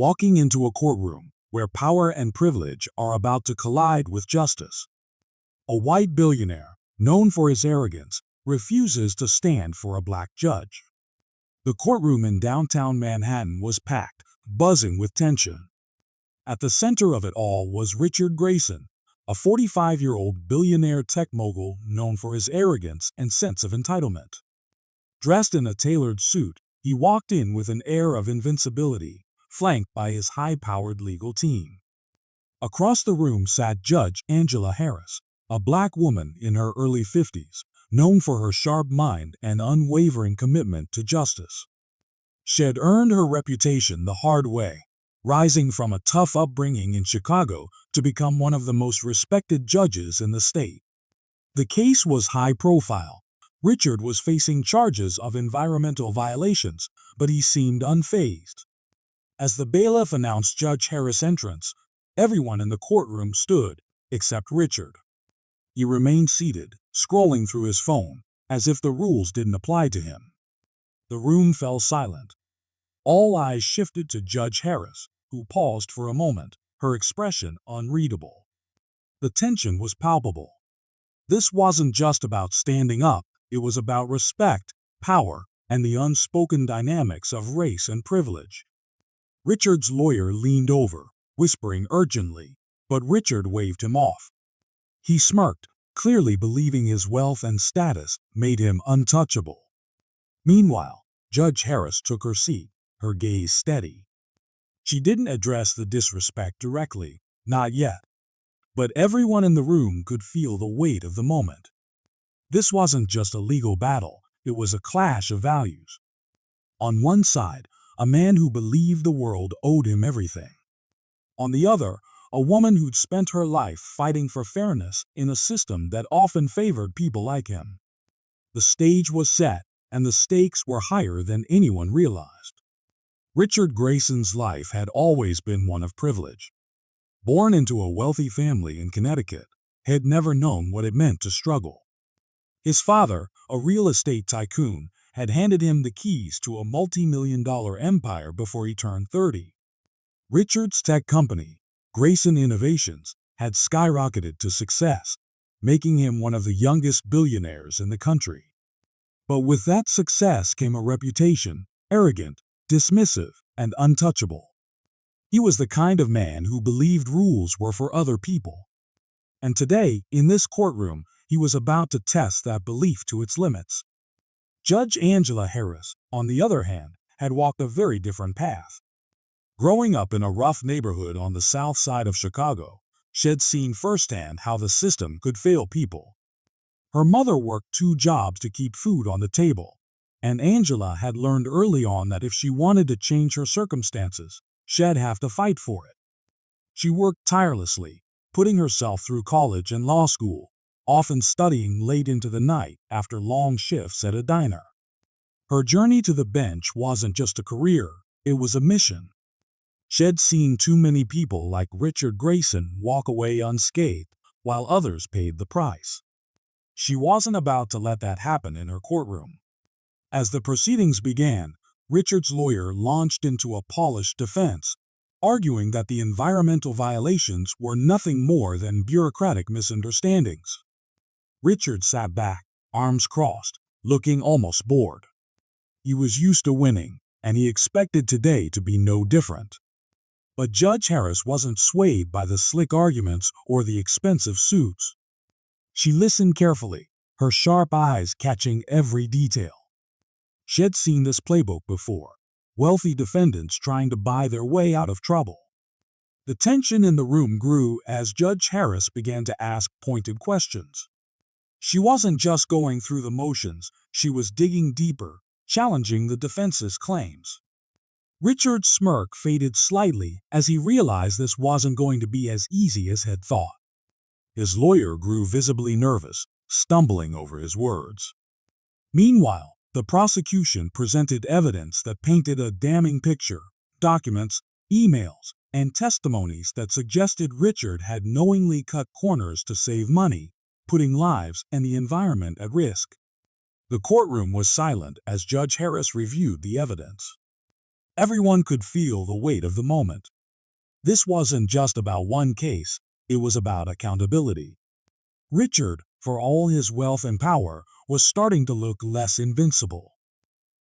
walking into a courtroom where power and privilege are about to collide with justice. A white billionaire, known for his arrogance, refuses to stand for a black judge. The courtroom in downtown Manhattan was packed, buzzing with tension. At the center of it all was Richard Grayson, a 45-year-old billionaire tech mogul known for his arrogance and sense of entitlement. Dressed in a tailored suit, he walked in with an air of invincibility, flanked by his high-powered legal team. Across the room sat Judge Angela Harris, a black woman in her early 50s, known for her sharp mind and unwavering commitment to justice. She had earned her reputation the hard way, rising from a tough upbringing in Chicago to become one of the most respected judges in the state. The case was high-profile. Richard was facing charges of environmental violations, but he seemed unfazed. As the bailiff announced Judge Harris' entrance, everyone in the courtroom stood, except Richard. He remained seated, scrolling through his phone, as if the rules didn't apply to him. The room fell silent. All eyes shifted to Judge Harris, who paused for a moment, her expression unreadable. The tension was palpable. This wasn't just about standing up, it was about respect, power, and the unspoken dynamics of race and privilege. Richard's lawyer leaned over, whispering urgently, but Richard waved him off. He smirked, clearly believing his wealth and status made him untouchable. Meanwhile, Judge Harris took her seat, her gaze steady. She didn't address the disrespect directly, not yet. But everyone in the room could feel the weight of the moment. This wasn't just a legal battle, it was a clash of values. On one side, a man who believed the world owed him everything. On the other, a woman who'd spent her life fighting for fairness in a system that often favored people like him. The stage was set, and the stakes were higher than anyone realized. Richard Grayson's life had always been one of privilege. Born into a wealthy family in Connecticut, he had never known what it meant to struggle. His father, a real estate tycoon, had handed him the keys to a multi-million-dollar empire before he turned 30. Richard's tech company, Grayson Innovations, had skyrocketed to success, making him one of the youngest billionaires in the country. But with that success came a reputation, arrogant, dismissive, and untouchable. He was the kind of man who believed rules were for other people. And today, in this courtroom, he was about to test that belief to its limits. Judge Angela Harris, on the other hand, had walked a very different path. Growing up in a rough neighborhood on the south side of Chicago, she had seen firsthand how the system could fail people. Her mother worked 2 jobs to keep food on the table, and Angela had learned early on that if she wanted to change her circumstances, she'd have to fight for it. She worked tirelessly, putting herself through college and law school, often studying late into the night after long shifts at a diner. Her journey to the bench wasn't just a career, it was a mission. She'd seen too many people like Richard Grayson walk away unscathed, while others paid the price. She wasn't about to let that happen in her courtroom. As the proceedings began, Richard's lawyer launched into a polished defense, arguing that the environmental violations were nothing more than bureaucratic misunderstandings. Richard sat back, arms crossed, looking almost bored. He was used to winning, and he expected today to be no different. But Judge Harris wasn't swayed by the slick arguments or the expensive suits. She listened carefully, her sharp eyes catching every detail. She had seen this playbook before, wealthy defendants trying to buy their way out of trouble. The tension in the room grew as Judge Harris began to ask pointed questions. She wasn't just going through the motions, she was digging deeper, challenging the defense's claims. Richard's smirk faded slightly as he realized this wasn't going to be as easy as he'd thought. His lawyer grew visibly nervous, stumbling over his words. Meanwhile, the prosecution presented evidence that painted a damning picture, documents, emails, and testimonies that suggested Richard had knowingly cut corners to save money, putting lives and the environment at risk. The courtroom was silent as Judge Harris reviewed the evidence. Everyone could feel the weight of the moment. This wasn't just about one case, it was about accountability. Richard, for all his wealth and power, was starting to look less invincible.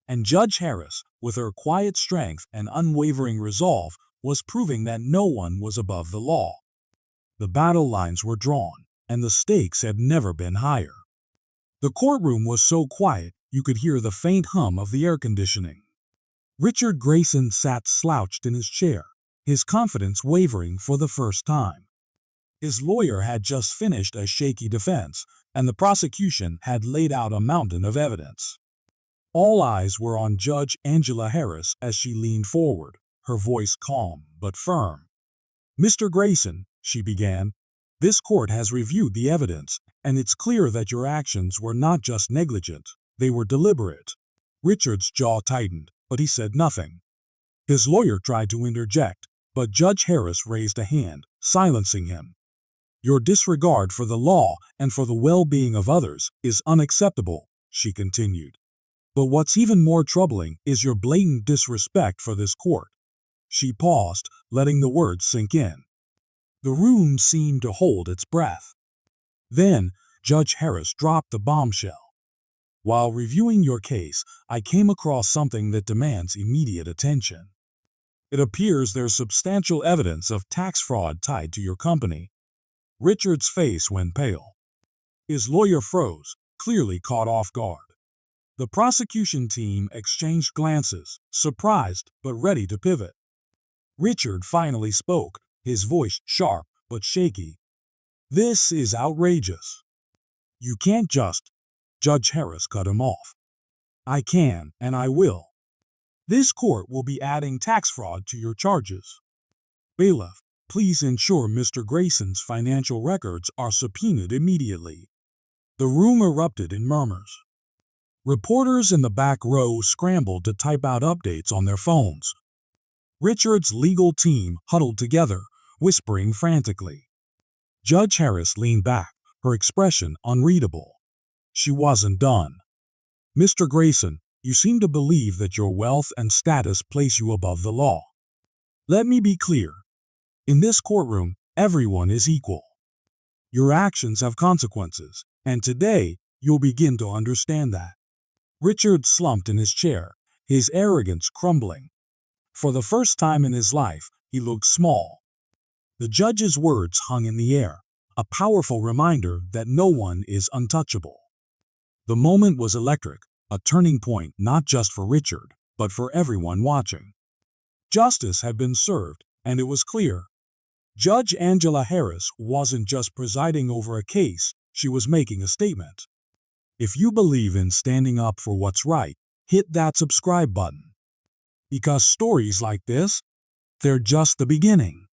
And Judge Harris, with her quiet strength and unwavering resolve, was proving that no one was above the law. The battle lines were drawn, and the stakes had never been higher. The courtroom was so quiet you could hear the faint hum of the air conditioning. Richard Grayson sat slouched in his chair, his confidence wavering for the first time. His lawyer had just finished a shaky defense, and the prosecution had laid out a mountain of evidence. All eyes were on Judge Angela Harris as she leaned forward, her voice calm but firm. "Mr. Grayson," she began, "this court has reviewed the evidence, and it's clear that your actions were not just negligent, they were deliberate." Richard's jaw tightened, but he said nothing. His lawyer tried to interject, but Judge Harris raised a hand, silencing him. "Your disregard for the law and for the well-being of others is unacceptable," she continued. "But what's even more troubling is your blatant disrespect for this court." She paused, letting the words sink in. The room seemed to hold its breath. Then, Judge Harris dropped the bombshell. "While reviewing your case, I came across something that demands immediate attention. It appears there's substantial evidence of tax fraud tied to your company." Richard's face went pale. His lawyer froze, clearly caught off guard. The prosecution team exchanged glances, surprised but ready to pivot. Richard finally spoke, his voice sharp but shaky. "This is outrageous. You can't just—" Judge Harris cut him off. "I can, and I will. This court will be adding tax fraud to your charges. Bailiff, please ensure Mr. Grayson's financial records are subpoenaed immediately." The room erupted in murmurs. Reporters in the back row scrambled to type out updates on their phones. Richard's legal team huddled together, whispering frantically. Judge Harris leaned back, her expression unreadable. She wasn't done. "Mr. Grayson, you seem to believe that your wealth and status place you above the law. Let me be clear. In this courtroom, everyone is equal. Your actions have consequences, and today you'll begin to understand that." Richard slumped in his chair, his arrogance crumbling. For the first time in his life, he looked small. The judge's words hung in the air, a powerful reminder that no one is untouchable. The moment was electric, a turning point not just for Richard, but for everyone watching. Justice had been served, and it was clear. Judge Angela Harris wasn't just presiding over a case, she was making a statement. If you believe in standing up for what's right, hit that subscribe button. Because stories like this, they're just the beginning.